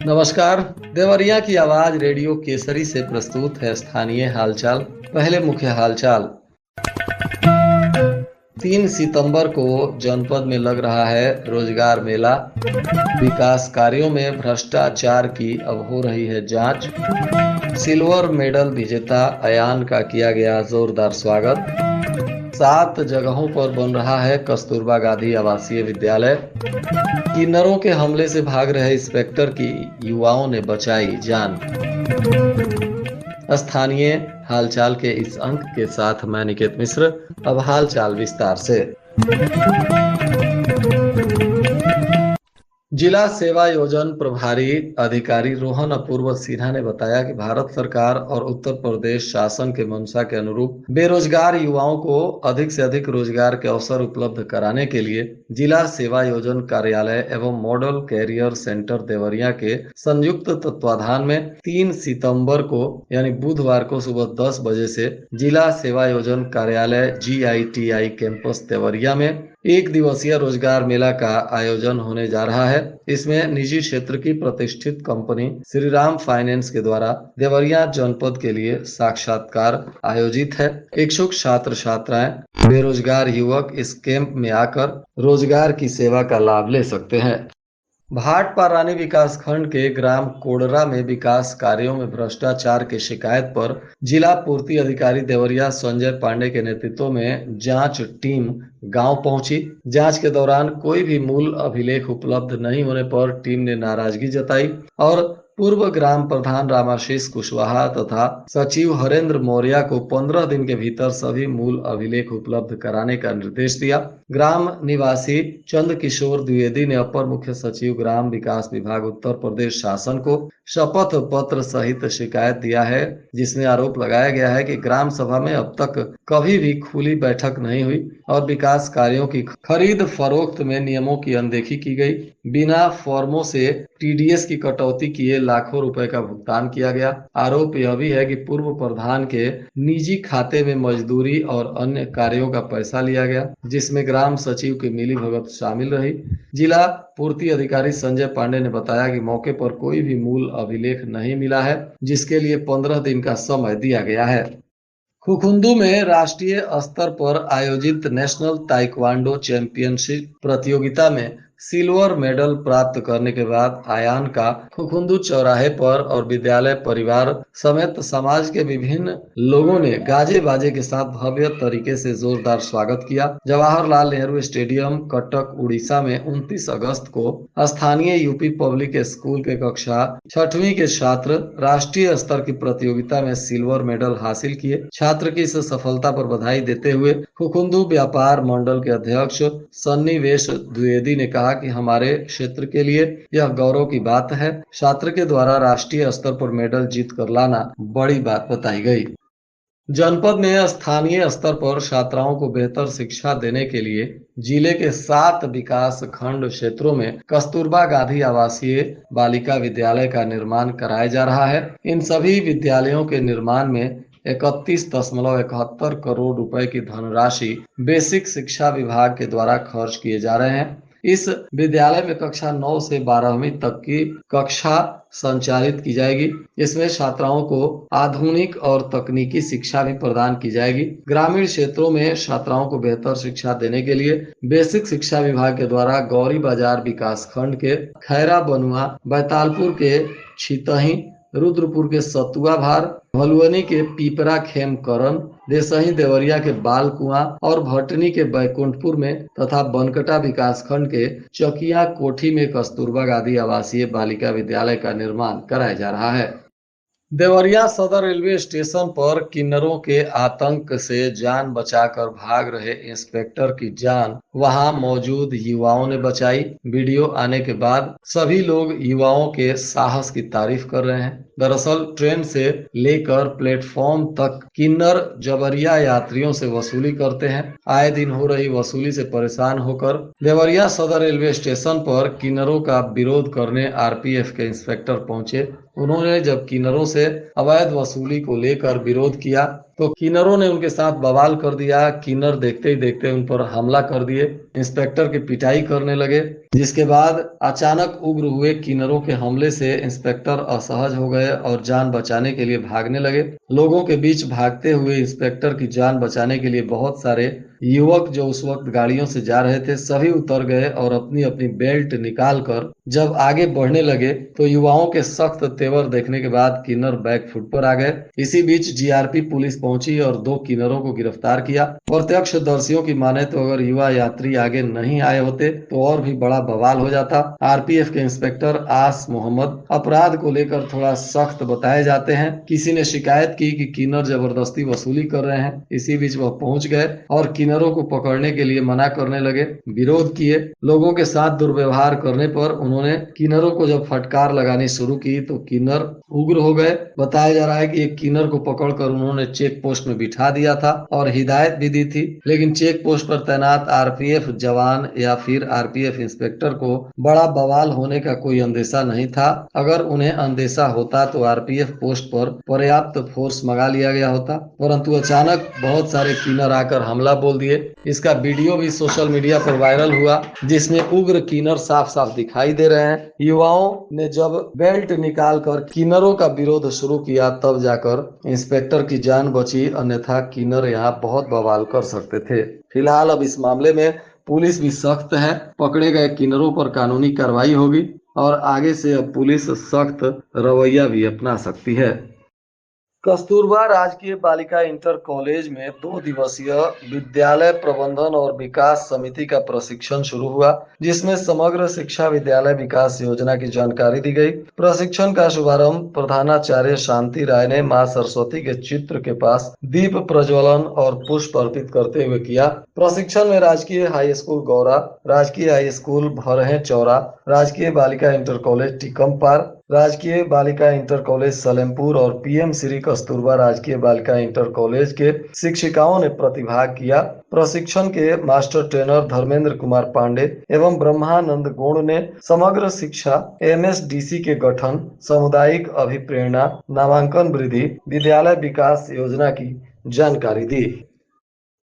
नमस्कार। देवरिया की आवाज रेडियो केसरी से प्रस्तुत है स्थानीय हालचाल। पहले मुख्य हालचाल। 3 सितंबर को जनपद में लग रहा है रोजगार मेला। विकास कार्यों में भ्रष्टाचार की अब हो रही है जांच। सिल्वर मेडल विजेता अयान का किया गया जोरदार स्वागत। 7 जगहों पर बन रहा है कस्तूरबा गांधी आवासीय विद्यालय। किन्नरों के हमले से भाग रहे इंस्पेक्टर की युवाओं ने बचाई जान। स्थानीय हालचाल के इस अंक के साथ मैं निकेत मिश्र। अब हालचाल विस्तार से। जिला सेवा योजन प्रभारी अधिकारी रोहन अपूर्व सिन्हा ने बताया कि भारत सरकार और उत्तर प्रदेश शासन के मंशा के अनुरूप बेरोजगार युवाओं को अधिक से अधिक रोजगार के अवसर उपलब्ध कराने के लिए जिला सेवा योजन कार्यालय एवं मॉडल कैरियर सेंटर देवरिया के संयुक्त तत्वाधान में 3 सितंबर को यानी बुधवार को सुबह 10 बजे से जिला सेवा योजन कार्यालय GITI कैंपस देवरिया में 1 दिवसीय रोजगार मेला का आयोजन होने जा रहा है। इसमें निजी क्षेत्र की प्रतिष्ठित कंपनी श्रीराम फाइनेंस के द्वारा देवरिया जनपद के लिए साक्षात्कार आयोजित है। इच्छुक छात्र छात्राएं बेरोजगार युवक इस कैंप में आकर रोजगार की सेवा का लाभ ले सकते हैं। भाटपारानी विकास खंड के ग्राम कोडरा में विकास कार्यों में भ्रष्टाचार की शिकायत पर जिला पूर्ति अधिकारी देवरिया संजय पांडे के नेतृत्व में जांच टीम गांव पहुंची। जांच के दौरान कोई भी मूल अभिलेख उपलब्ध नहीं होने पर टीम ने नाराजगी जताई और पूर्व ग्राम प्रधान रामाशीष कुशवाहा तथा सचिव हरेंद्र मौर्य को 15 दिन के भीतर सभी मूल अभिलेख उपलब्ध कराने का निर्देश दिया। ग्राम निवासी चंद किशोर द्विवेदी ने अपर मुख्य सचिव ग्राम विकास विभाग उत्तर प्रदेश शासन को शपथ पत्र सहित शिकायत दिया है, जिसमें आरोप लगाया गया है कि ग्राम सभा में अब तक कभी भी खुली बैठक नहीं हुई और विकास कार्यों की खरीद फरोख्त में नियमों की अनदेखी की गई। बिना फॉर्मों से TDS की कटौती किए लाखों रुपए का भुगतान किया गया। आरोप यह भी है कि पूर्व प्रधान के निजी खाते में मजदूरी और अन्य कार्यों का पैसा लिया गया, जिसमें ग्राम सचिव की मिलीभगत शामिल रही। जिला पूर्ति अधिकारी संजय पांडे ने बताया कि मौके पर कोई भी मूल अभिलेख नहीं मिला है, जिसके लिए 15 दिन का समय दिया गया है। खुखुंदू में राष्ट्रीय स्तर पर आयोजित नेशनल ताइक्वांडो चैंपियनशिप प्रतियोगिता में सिल्वर मेडल प्राप्त करने के बाद आयान का खुखुंदू चौराहे पर और विद्यालय परिवार समेत समाज के विभिन्न लोगों ने गाजे बाजे के साथ भव्य तरीके से जोरदार स्वागत किया। जवाहरलाल नेहरू स्टेडियम कटक उड़ीसा में 29 अगस्त को स्थानीय यूपी पब्लिक स्कूल के कक्षा 6वीं के छात्र राष्ट्रीय स्तर की प्रतियोगिता में सिल्वर मेडल हासिल किए। छात्र की इस सफलता पर बधाई देते हुए खुखुंदू व्यापार मंडल के अध्यक्ष सन्निवेश द्विवेदी ने कहा कि हमारे क्षेत्र के लिए यह गौरव की बात है। छात्र के द्वारा राष्ट्रीय स्तर पर मेडल जीत कर लाना बड़ी बात बताई गई। जनपद में स्थानीय स्तर पर छात्राओं को बेहतर शिक्षा देने के लिए जिले के 7 विकास खंड क्षेत्रों में कस्तूरबा गांधी आवासीय बालिका विद्यालय का निर्माण कराया जा रहा है। इन सभी विद्यालयों के निर्माण में 31.71 करोड़ रुपए की धनराशि बेसिक शिक्षा विभाग के द्वारा खर्च किए जा रहे हैं। इस विद्यालय में कक्षा 9 से 12वीं तक की कक्षा संचालित की जाएगी। इसमें छात्राओं को आधुनिक और तकनीकी शिक्षा भी प्रदान की जाएगी। ग्रामीण क्षेत्रों में छात्राओं को बेहतर शिक्षा देने के लिए बेसिक शिक्षा विभाग के द्वारा गौरी बाजार विकास खंड के खैरा बनुआ, बैतालपुर के छितही, रुद्रपुर के सतुआ भार, भलुअनी के पीपरा खेमकरन, देसही देवरिया के बाल कुआं और भटनी के बैकुंठपुर में तथा बनकटा विकास खंड के चकिया कोठी में कस्तूरबा गांधी आवासीय बालिका विद्यालय का निर्माण कराया जा रहा है। देवरिया सदर रेलवे स्टेशन पर किन्नरों के आतंक से जान बचाकर भाग रहे इंस्पेक्टर की जान वहां मौजूद युवाओं ने बचाई। वीडियो आने के बाद सभी लोग युवाओं के साहस की तारीफ कर रहे हैं। दरअसल ट्रेन से लेकर प्लेटफॉर्म तक किन्नर जबरिया यात्रियों से वसूली करते हैं। आए दिन हो रही वसूली से परेशान होकर देवरिया सदर रेलवे स्टेशन पर किन्नरों का विरोध करने RPF के इंस्पेक्टर पहुंचे। उन्होंने जब किन्नरों से अवैध वसूली को लेकर विरोध किया तो किन्नरों ने उनके साथ बवाल कर दिया। किन्नर देखते ही देखते उन पर हमला कर दिए, इंस्पेक्टर की पिटाई करने लगे, जिसके बाद अचानक उग्र हुए किन्नरों के हमले से इंस्पेक्टर असहज हो गए और जान बचाने के लिए भागने लगे। लोगों के बीच भागते हुए इंस्पेक्टर की जान बचाने के लिए बहुत सारे युवक जो उस वक्त गाड़ियों से जा रहे थे सभी उतर गए और अपनी अपनी बेल्ट निकाल कर जब आगे बढ़ने लगे तो युवाओं के सख्त तेवर देखने के बाद किन्नर बैक फुट पर आ गए। इसी बीच जीआरपी पुलिस पहुंची और 2 किन्नरों को गिरफ्तार किया। प्रत्यक्षदर्शियों की माने तो अगर युवा यात्री आगे नहीं आए होते तो और भी बड़ा बवाल हो जाता। आरपीएफ के इंस्पेक्टर आस मोहम्मद अपराध को लेकर थोड़ा सख्त बताए जाते हैं। किसी ने शिकायत की कि किन्नर जबरदस्ती वसूली कर रहे हैं। इसी बीच वह पहुंच गए और किन्नरों को पकड़ने के लिए मना करने लगे, विरोध किए। लोगों के साथ दुर्व्यवहार करने पर उन्होंने किन्नरों को जब फटकार लगानी शुरू की तो किन्नर उग्र हो गए। बताया जा रहा है कि एक किन्नर को पकड़कर उन्होंने चेक पोस्ट में बिठा दिया था और हिदायत भी दी थी, लेकिन चेक पोस्ट पर तैनात आरपीएफ जवान या फिर आरपीएफ इंस्पेक्टर को बड़ा बवाल होने का कोई अंदेशा नहीं था। अगर उन्हें अंदेशा होता तो आरपीएफ पोस्ट पर पर्याप्त फोर्स मंगा लिया गया होता, परंतु अचानक बहुत सारे किन्नर आकर हमला बोल दिए। इसका वीडियो भी सोशल मीडिया पर वायरल हुआ, जिसमें उग्र किन्नर साफ साफ दिखाई दे रहे हैं। युवाओं ने जब बेल्ट निकालकर किन्नरों का विरोध शुरू किया तब जाकर इंस्पेक्टर की जान बची, अन्यथा किन्नर यहाँ बहुत बवाल कर सकते थे। फिलहाल अब इस मामले में पुलिस भी सख्त है, पकड़े गए किन्नरों पर कानूनी कार्रवाई होगी और आगे से अब पुलिस सख्त रवैया भी अपना सकती है। कस्तूरबा राजकीय बालिका इंटर कॉलेज में 2 दिवसीय विद्यालय प्रबंधन और विकास समिति का प्रशिक्षण शुरू हुआ, जिसमें समग्र शिक्षा विद्यालय विकास योजना की जानकारी दी गई। प्रशिक्षण का शुभारंभ प्रधानाचार्य शांति राय ने मां सरस्वती के चित्र के पास दीप प्रज्वलन और पुष्प अर्पित करते हुए किया। प्रशिक्षण में राजकीय हाई स्कूल गौरा, राजकीय हाई स्कूल भरहे चौरा, राजकीय बालिका इंटर कॉलेज टिकमपार, राजकीय बालिका इंटर कॉलेज सलेमपुर और पीएम श्री कस्तूरबा राजकीय बालिका इंटर कॉलेज के शिक्षिकाओं ने प्रतिभाग किया। प्रशिक्षण के मास्टर ट्रेनर धर्मेंद्र कुमार पांडे एवं ब्रह्मानंद गोण ने समग्र शिक्षा, एमएसडीसी के गठन, सामुदायिक अभिप्रेरणा, नामांकन वृद्धि, विद्यालय विकास योजना की जानकारी दी।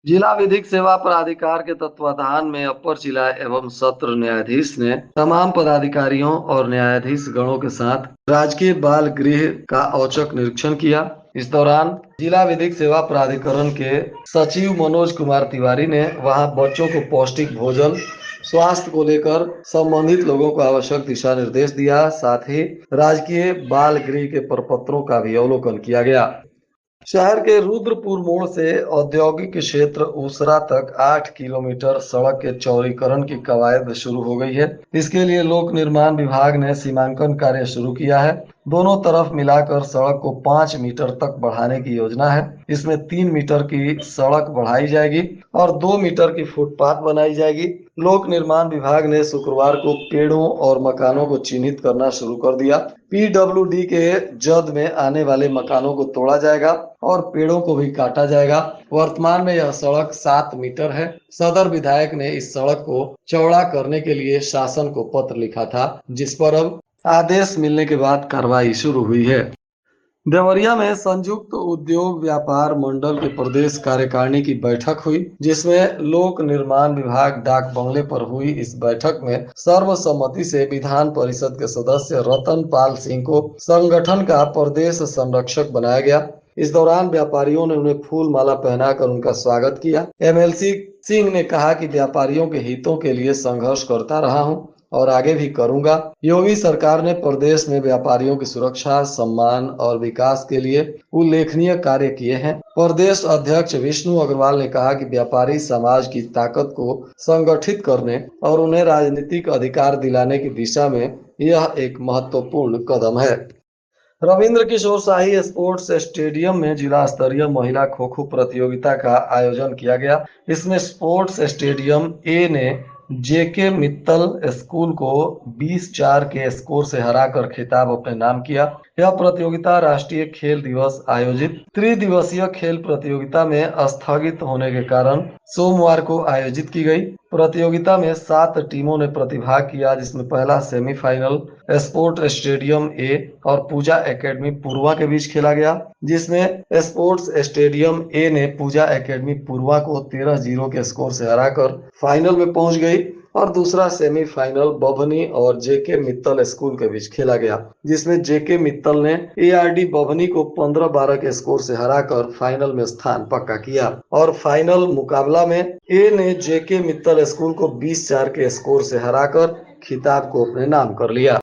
जिला विधिक सेवा प्राधिकार के तत्वाधान में अपर जिला एवं सत्र न्यायाधीश ने तमाम पदाधिकारियों और न्यायाधीश गणों के साथ राजकीय बाल गृह का औचक निरीक्षण किया। इस दौरान जिला विधिक सेवा प्राधिकरण के सचिव मनोज कुमार तिवारी ने वहां बच्चों को पौष्टिक भोजन, स्वास्थ्य को लेकर संबंधित लोगों को आवश्यक दिशा निर्देश दिया। साथ ही राजकीय बाल गृह के प्रपत्रों का भी अवलोकन किया गया। शहर के रुद्रपुर मोड़ से औद्योगिक क्षेत्र ऊसरा तक 8 किलोमीटर सड़क के चौड़ीकरण की कवायद शुरू हो गई है। इसके लिए लोक निर्माण विभाग ने सीमांकन कार्य शुरू किया है। दोनों तरफ मिलाकर सड़क को 5 मीटर तक बढ़ाने की योजना है। इसमें 3 मीटर की सड़क बढ़ाई जाएगी और 2 मीटर की फुटपाथ बनाई जाएगी। लोक निर्माण विभाग ने शुक्रवार को पेड़ों और मकानों को चिन्हित करना शुरू कर दिया। पीडब्ल्यूडी के जद में आने वाले मकानों को तोड़ा जाएगा और पेड़ों को भी काटा जाएगा। वर्तमान में यह सड़क 7 मीटर है। सदर विधायक ने इस सड़क को चौड़ा करने के लिए शासन को पत्र लिखा था, जिस पर अब आदेश मिलने के बाद कार्रवाई शुरू हुई है। देवरिया में संयुक्त उद्योग व्यापार मंडल के प्रदेश कार्यकारिणी की बैठक हुई, जिसमें लोक निर्माण विभाग डाक बंगले पर हुई। इस बैठक में सर्वसम्मति से विधान परिषद के सदस्य रतन पाल सिंह को संगठन का प्रदेश संरक्षक बनाया गया। इस दौरान व्यापारियों ने उन्हें फूल माला पहनाकर उनका स्वागत किया। एमएलसी सिंह ने कहा कि व्यापारियों के हितों के लिए संघर्ष करता रहा हूं और आगे भी करूंगा। योगी सरकार ने प्रदेश में व्यापारियों की सुरक्षा, सम्मान और विकास के लिए उल्लेखनीय कार्य किए हैं। प्रदेश अध्यक्ष विष्णु अग्रवाल ने कहा कि व्यापारी समाज की ताकत को संगठित करने और उन्हें राजनीतिक अधिकार दिलाने की दिशा में यह एक महत्वपूर्ण कदम है। रविंद्र किशोर शाही स्पोर्ट्स स्टेडियम में जिला स्तरीय महिला खो खो प्रतियोगिता का आयोजन किया गया। इसमें स्पोर्ट्स स्टेडियम ए ने जेके मित्तल स्कूल को 20-4 के स्कोर से हराकर खिताब अपने नाम किया। यह प्रतियोगिता राष्ट्रीय खेल दिवस आयोजित त्रिदिवसीय खेल प्रतियोगिता में स्थगित होने के कारण सोमवार को आयोजित की गई। प्रतियोगिता में 7 टीमों ने प्रतिभाग किया, जिसमें पहला सेमीफाइनल स्पोर्ट स्टेडियम ए और पूजा एकेडमी पूर्वा के बीच खेला गया, जिसमें स्पोर्ट्स स्टेडियम ए ने पूजा एकेडमी पूर्वा को 13-0 के स्कोर से हराकर फाइनल में पहुंच गई और दूसरा सेमीफाइनल बभनी और जेके मित्तल स्कूल के बीच खेला गया, जिसमें जेके मित्तल ने एआरडी बभनी को 15-12 के स्कोर से हराकर फाइनल में स्थान पक्का किया और फाइनल मुकाबला में ए ने जेके मित्तल स्कूल को 20-4 के स्कोर से हराकर खिताब को अपने नाम कर लिया।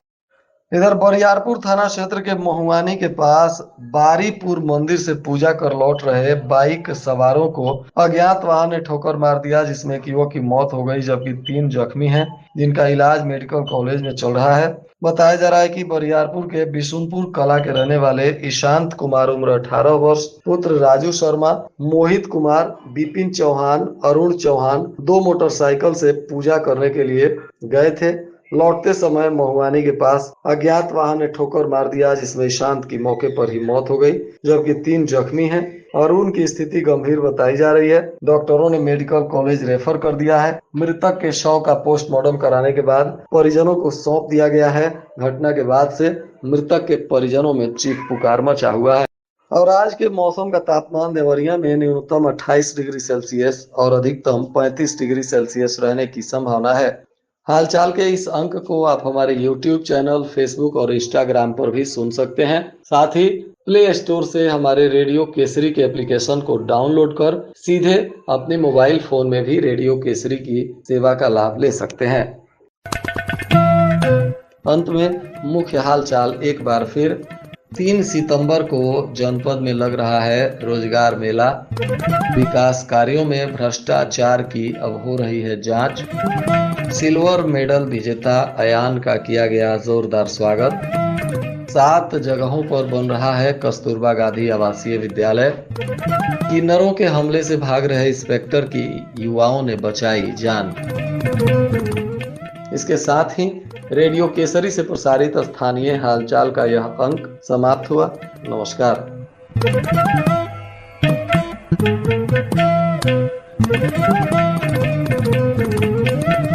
इधर बरियारपुर थाना क्षेत्र के महुआनी के पास बारीपुर मंदिर से पूजा कर लौट रहे बाइक सवारों को अज्ञात वाहन ने ठोकर मार दिया, जिसमें एक युवक की मौत हो गई जबकि 3 जख्मी हैं, जिनका इलाज मेडिकल कॉलेज में चल रहा है। बताया जा रहा है कि बरियारपुर के बिशुनपुर कला के रहने वाले ईशांत कुमार उम्र 18 वर्ष, पुत्र राजू शर्मा, मोहित कुमार, विपिन चौहान, अरुण चौहान 2 मोटरसाइकिल से पूजा करने के लिए गए थे। लौटते समय महुआनी के पास अज्ञात वाहन ने ठोकर मार दिया, जिसमें ईशांत की मौके पर ही मौत हो गई जबकि 3 जख्मी हैं और उनकी स्थिति गंभीर बताई जा रही है। डॉक्टरों ने मेडिकल कॉलेज रेफर कर दिया है। मृतक के शव का पोस्टमार्टम कराने के बाद परिजनों को सौंप दिया गया है। घटना के बाद से मृतक के परिजनों में चीख पुकार मचा हुआ है। और आज के मौसम का तापमान देवरिया में न्यूनतम 28 डिग्री सेल्सियस और अधिकतम 35 डिग्री सेल्सियस रहने की संभावना है। हालचाल के इस अंक को आप हमारे YouTube चैनल, फेसबुक और इंस्टाग्राम पर भी सुन सकते हैं। साथ ही प्ले स्टोर से हमारे रेडियो केसरी के एप्लीकेशन को डाउनलोड कर सीधे अपने मोबाइल फोन में भी रेडियो केसरी की सेवा का लाभ ले सकते हैं। अंत में मुख्य हालचाल एक बार फिर। 3 सितंबर को जनपद में लग रहा है रोजगार मेला। विकास कार्यों में भ्रष्टाचार की अब हो रही है जांच। सिल्वर मेडल विजेता अयान का किया गया जोरदार स्वागत। 7 जगहों पर बन रहा है कस्तूरबा गांधी आवासीय विद्यालय। किन्नरों के हमले से भाग रहे इंस्पेक्टर की युवाओं ने बचाई जान। इसके साथ ही रेडियो केसरी से प्रसारित स्थानीय हालचाल का यह अंक समाप्त हुआ। नमस्कार।